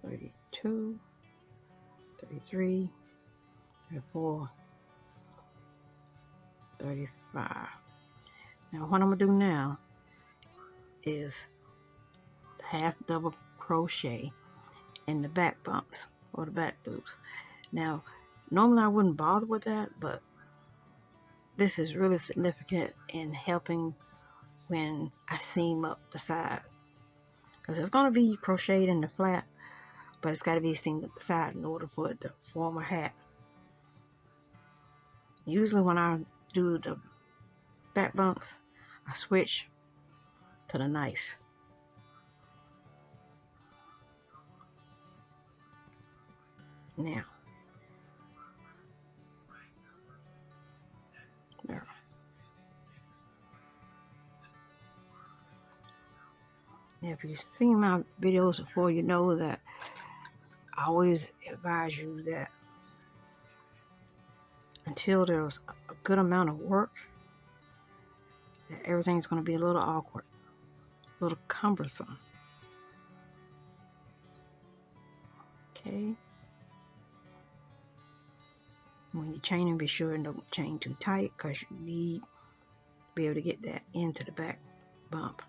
32, 33, 34, 35. Now what I'm going to do now is half double crochet in the back bumps or the back loops. Now normally I wouldn't bother with that, but this is really significant in helping when I seam up the side, because it's going to be crocheted in the flap, but it's got to be seamed up the side in order for it to form a hat. Usually when I do the back bumps, I switch to the knife. Now, there. Now, if you've seen my videos before, you know that I always advise you that until there's a good amount of work, that everything's going to be a little awkward, a little cumbersome. Okay. When you're chaining, be sure and don't chain too tight, because you need to be able to get that into the back bump.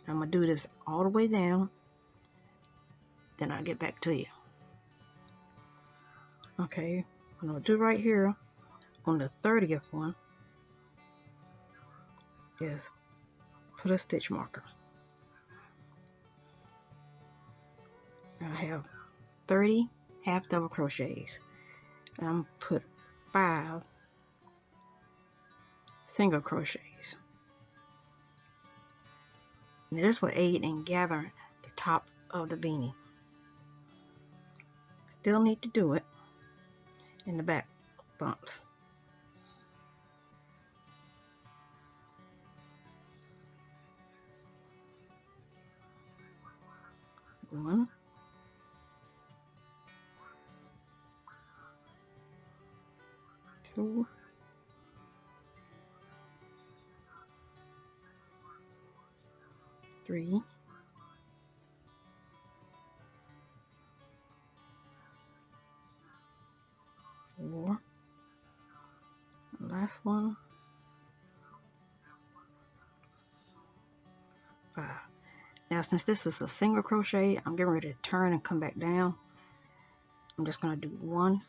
I'm going to do this all the way down, then I'll get back to you. Okay, I'm going to do right here on the 30th one is put a stitch marker. I have 30 half double crochets. I'm going to put 5 single crochets. Now this will aid in gathering the top of the beanie. Still need to do it in the back bumps. One, two, three, 4, last one, 5. Now since this is a single crochet, I'm getting ready to turn and come back down. I'm just going to do 1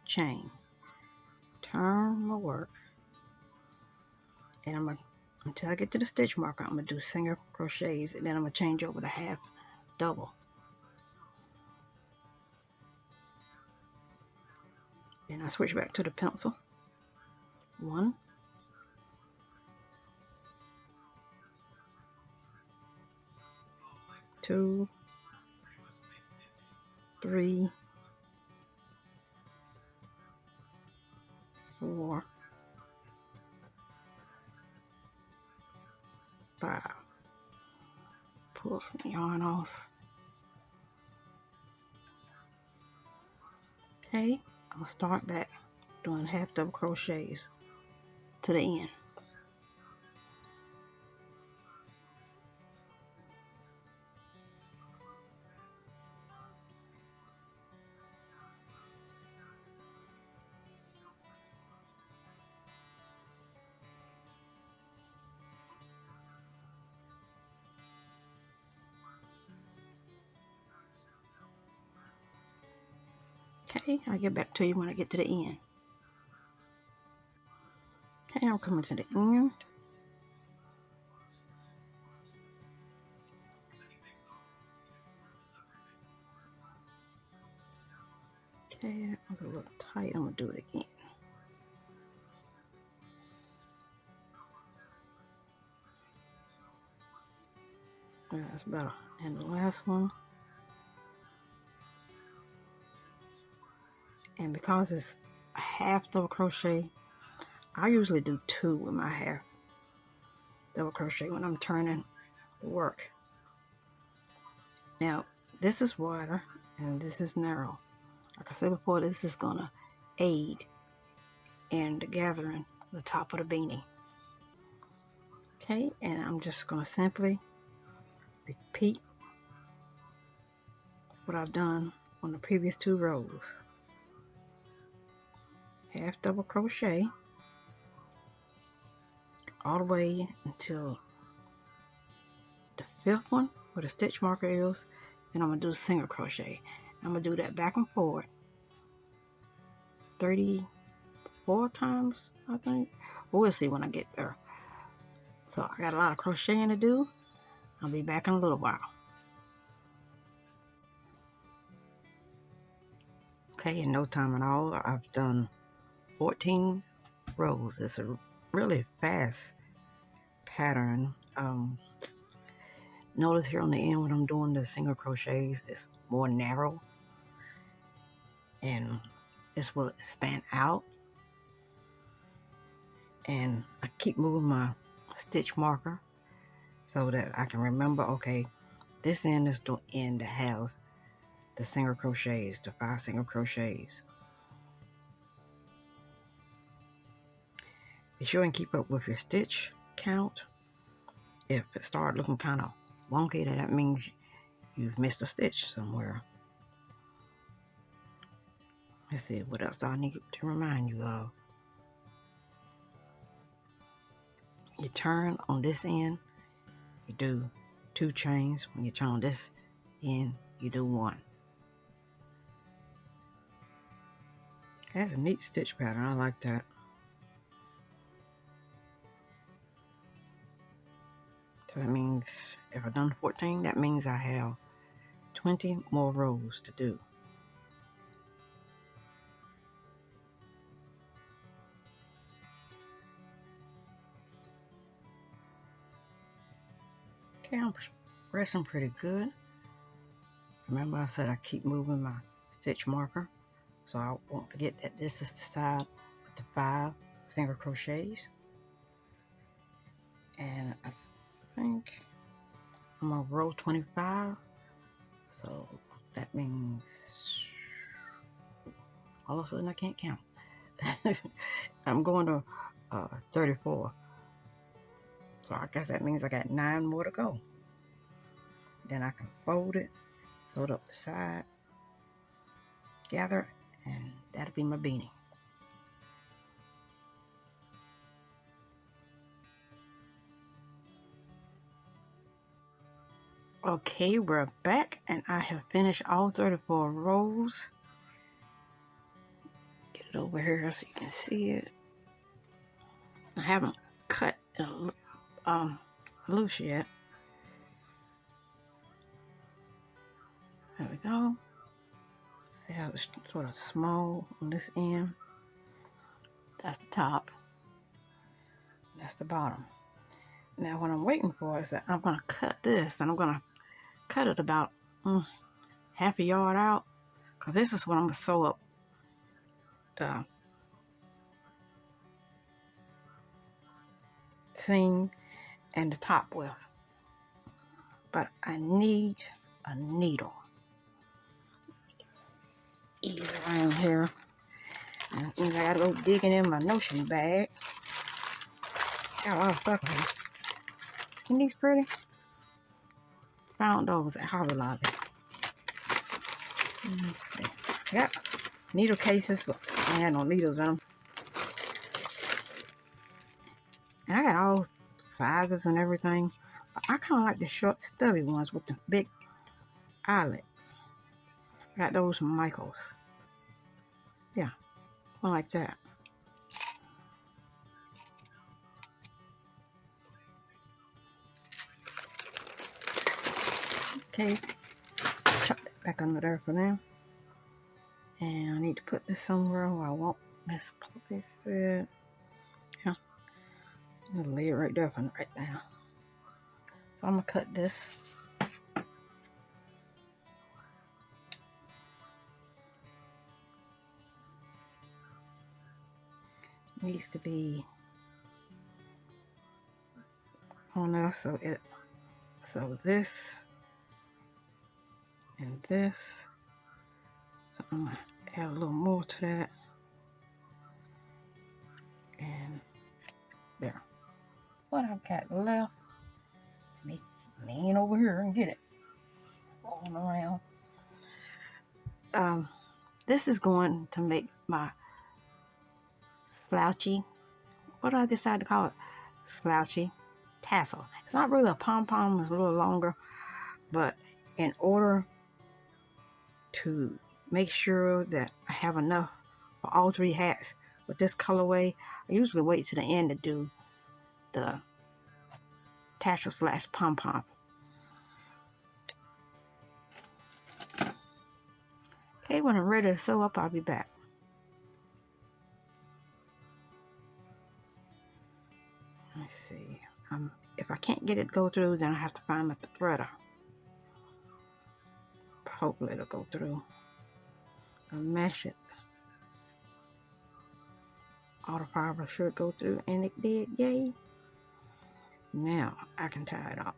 chain, turn my work, and I'm going to, until I get to the stitch marker, I'm going to do single crochets, and then I'm going to change over to half double. Then I switch back to the pencil. 1, 2, 3, 4, 5. Pull some yarn off. Okay, I'll start back doing half double crochets to the end. Okay, I'll get back to you when I get to the end. Okay, I'm coming to the end. Okay, that was a little tight. I'm going to do it again. That's better. And the last one. And because it's a half double crochet, I usually do 2 with my half double crochet when I'm turning the work. Now, this is wider and this is narrow. Like I said before, this is going to aid in the gathering the top of the beanie. Okay, and I'm just going to simply repeat what I've done on the previous 2 rows. Half double crochet all the way until the 5th one where the stitch marker is. Then I'm going to do single crochet. I'm going to do that back and forward 34 times, I think. We'll see when I get there. So I got a lot of crocheting to do. I'll be back in a little while. Okay, in no time at all, I've done 14 rows. It's a really fast pattern. Notice here on the end when I'm doing the single crochets, it's more narrow and this will expand out. And I keep moving my stitch marker so that I can remember, okay, this end is the end that has the single crochets, the 5 single crochets. Be sure and keep up with your stitch count. If it starts looking kind of wonky, then that means you've missed a stitch somewhere. Let's see, what else do I need to remind you of? You turn on this end, you do 2 chains. When you turn on this end, you do 1. That's a neat stitch pattern. I like that. So that means if I've done 14, that means I have 20 more rows to do. Okay, I'm pressing pretty good. Remember I said I keep moving my stitch marker. So I won't forget that this is the side with the 5 single crochets. And I think I'm on row 25. So that means all of a sudden I can't count. I'm going to 34. So I guess that means I got 9 more to go. Then I can fold it, sew it up the side, gather, and that'll be my beanie. Okay, we're back and I have finished all 34 rows. Get it over here so you can see it. I haven't cut it loose yet. There we go. See how it's sort of small on this end? That's the top. That's the bottom. Now what I'm waiting for is that I'm going to cut this, and I'm going to cut it about half a yard out, because this is what I'm going to sew up the seam and the top with. But I need a needle. Ease around here. And I gotta go digging in my notion bag. Got a lot of stuff here. Isn't these pretty? Found those at Hobby Lobby. Let's see. Got needle cases, but I had no needles in them. And I got all sizes and everything. But I kind of like the short, stubby ones with the big eyelet. I got those from Michael's. Yeah, I like that. Okay, chuck that back under there for now. And I need to put this somewhere where I won't misplace it. Yeah, I'm gonna lay it right there for right now. So I'm gonna cut this. Needs to be on there, so this and this. So I'm gonna add a little more to that. And there. What I've got left, let me lean over here and get it. Rolling around. this is going to make my slouchy, what do I decide to call it? Slouchy tassel. It's not really a pom-pom, it's a little longer, but in order to make sure that I have enough for all 3 hats with this colorway, I usually wait to the end to do the tassel slash pom-pom. Okay, when I'm ready to sew up, I'll be back. Let's see. If I can't get it to go through, then I have to find the threader. Hopefully it'll go through. I'll mash it. All the fiber should go through, and it did. Yay! Now I can tie it off.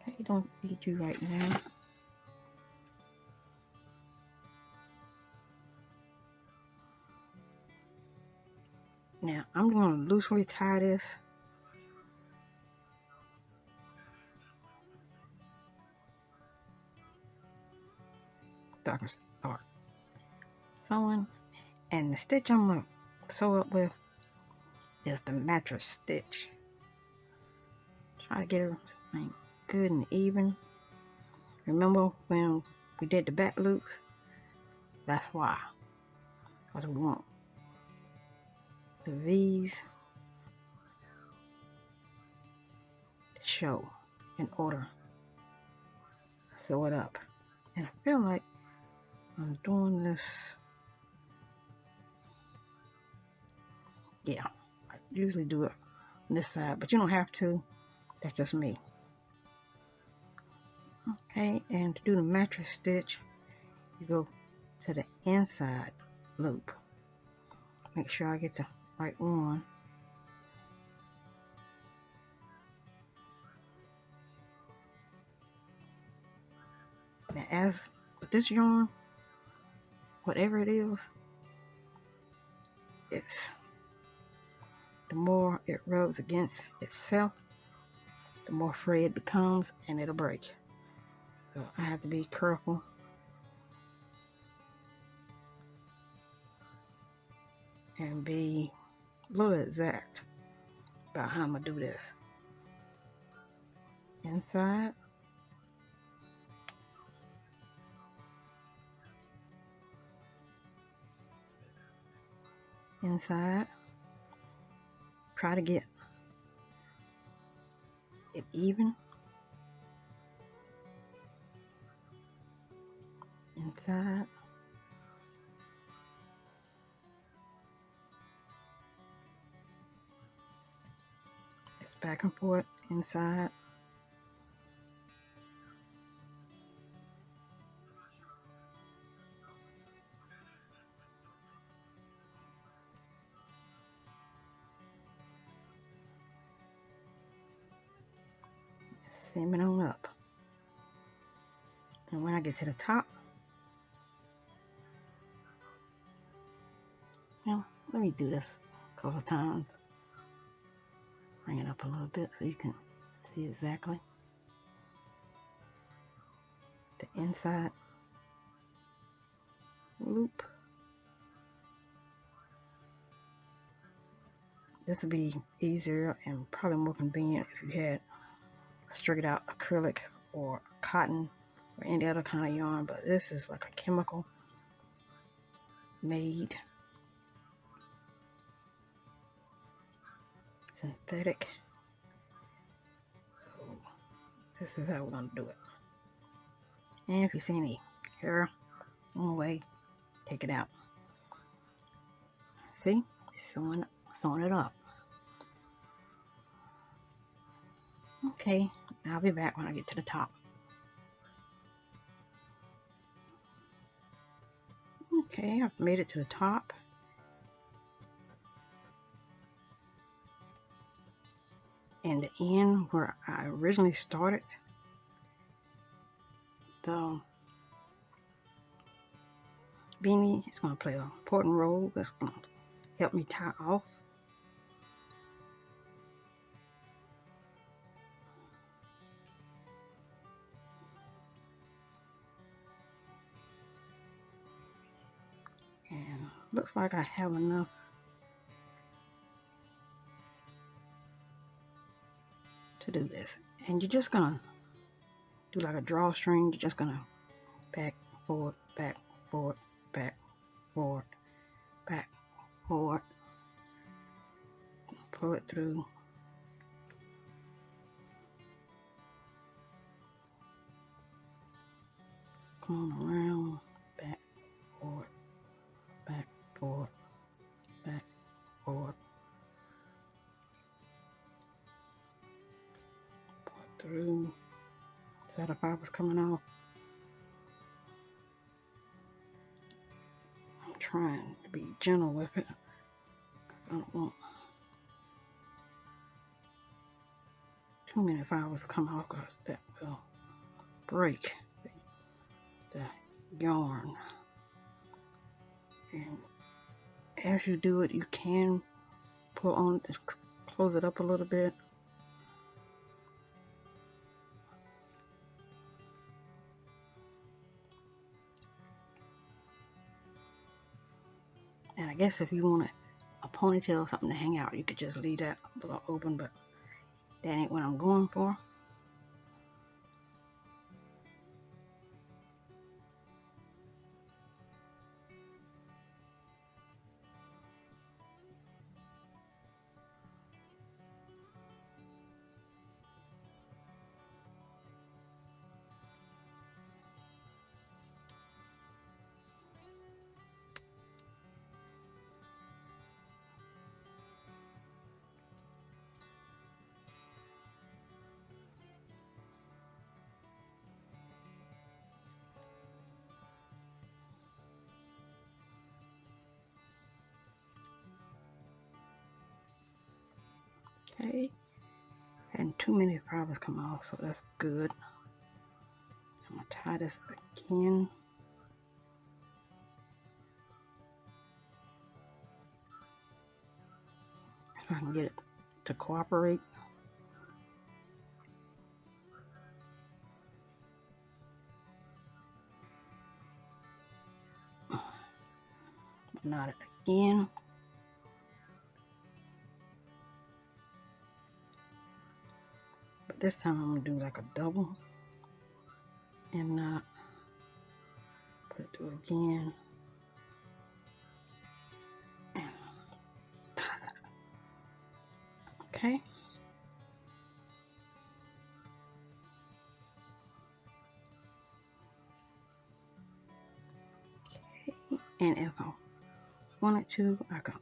Okay, don't need you right now. Now I'm going to loosely tie this. So I can start sewing. And the stitch I'm going to sew up with is the mattress stitch. Try to get everything good and even. Remember when we did the back loops? That's why. Because we want the V's to show in order to sew it up. And I feel like I'm doing this. Yeah, I usually do it on this side, but you don't have to. That's just me. Okay, and to do the mattress stitch, you go to the inside loop. Make sure I get the right one. Now, as with this yarn, whatever it is, it's the more it rubs against itself, the more frayed it becomes, and it'll break. So I have to be careful. And be a little exact about how I'm gonna do this. Inside, inside, try to get it even. Inside, it's back and forth, inside. Seam it on up. And when I get to the top, now let me do this a couple of times. Bring it up a little bit so you can see exactly the inside loop. This would be easier and probably more convenient if you had straight out acrylic or cotton or any other kind of yarn, but this is like a chemical made synthetic. So this is how we're going to do it. And if you see any hair on the way, take it out. See? Sewing it up. Okay, I'll be back when I get to the top. Okay, I've made it to the top. And the end where I originally started, the beanie is going to play an important role. That's going to help me tie off. looks like I have enough to do this. And you're just gonna do like a drawstring. You're just gonna back, forward, back, forward, back, forward, back, forward, pull it through. Come on around, back, forward, back, forward, back, forward. Pull it through. See how the fiber's coming off? I'm trying to be gentle with it because I don't want too many fibers to come off because that will break the yarn. And as you do it, you can pull on, close it up a little bit. And I guess if you wanted a ponytail or something to hang out, you could just leave that a little open, but that ain't what I'm going for. Okay, and too many fibers come off, so that's good. I'm gonna tie this again. If I can get it to cooperate. Knot it again. But this time I'm gonna do like a double and put it through again. And tie it. Okay. Okay. And if I wanted to, I could.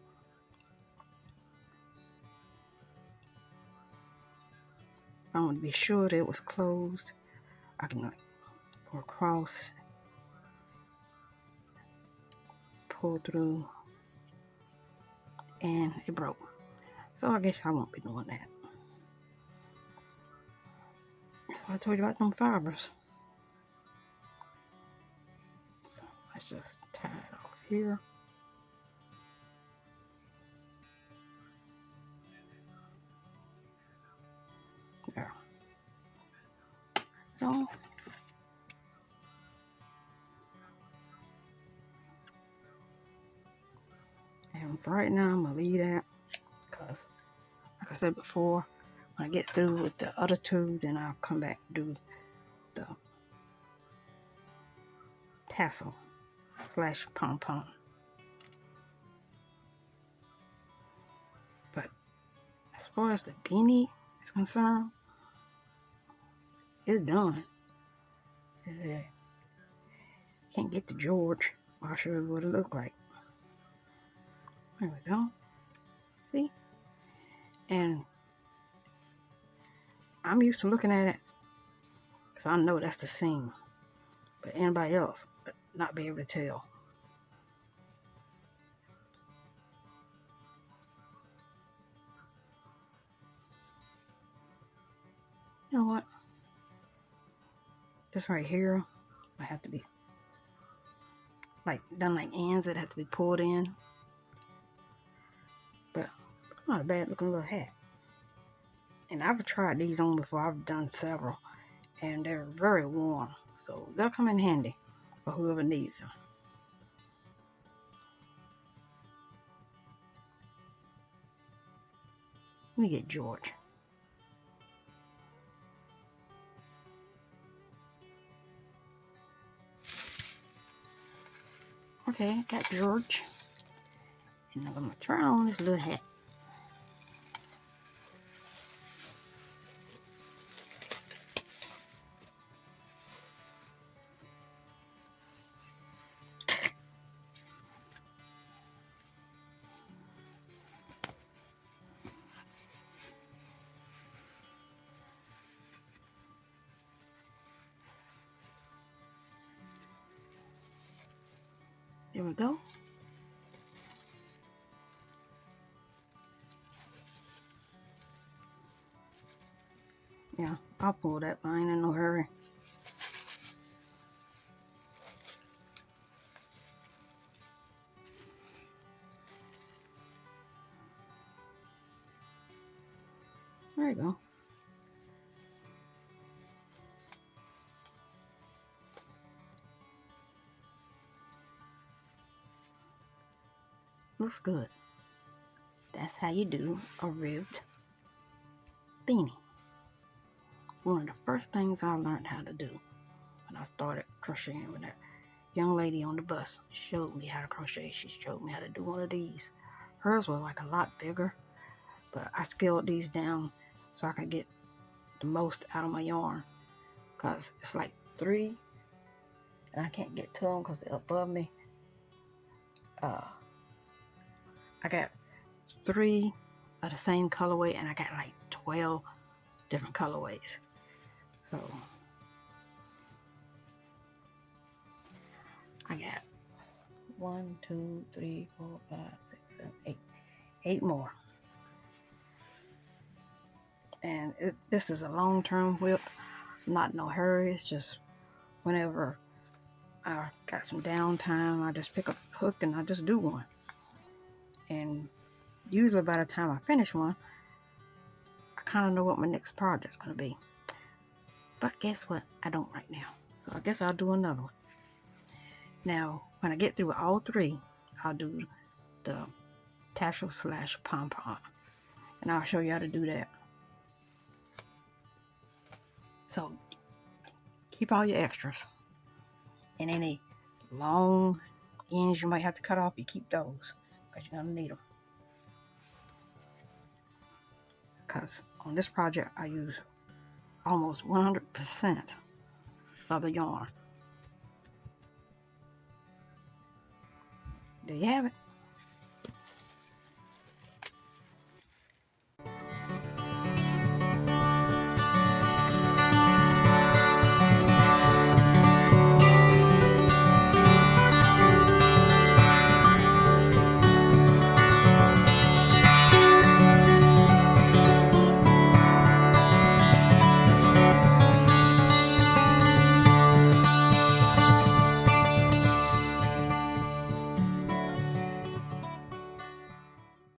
I want to be sure that it was closed. I can like go across, pull through, and it broke. So I guess I won't be doing that. So I told you about them fibers. So let's just tie it off here. There. So and right now I'm gonna leave that because, like I said before, when I get through with the other two, then I'll come back and do the tassel / pom-pom. But as far as the beanie is concerned, it's done. Can't get to George. I'll show you what it looks like. There we go. See? And I'm used to looking at it because I know that's the seam. But anybody else would not be able to tell. You know what? This right here, I have to be like done like ends that have to be pulled in. But it's not a bad looking little hat. And I've tried these on before. I've done several. And they're very warm. So they'll come in handy for whoever needs them. Let me get George. Okay, got George. And I'm gonna try on this little hat. There we go. Yeah, I'll pull that, but I ain't in no hurry. There you go. Looks good. That's how you do a ribbed beanie. One of the first things I learned how to do when I started crocheting with that young lady on the bus showed me how to crochet. She showed me how to do one of these. Hers was like a lot bigger, but I scaled these down so I could get the most out of my yarn, because it's like 3 and I can't get to them because they're above me. I got 3 of the same colorway, and I got like 12 different colorways. So I got 1, 2, 3, 4, 5, 6, 7, 8. 8 more. And this is a long-term whip. Not in no hurry. It's just whenever I got some downtime, I just pick up a hook and I just do one. And usually by the time I finish one, I kind of know what my next project's going to be. But guess what? I don't right now. So I guess I'll do another one. Now, when I get through with all 3, I'll do the tassel / pom-pom. And I'll show you how to do that. So keep all your extras. And any long ends you might have to cut off, you keep those, because you're going to need them. Because on this project, I use almost 100% of the yarn. There you have it.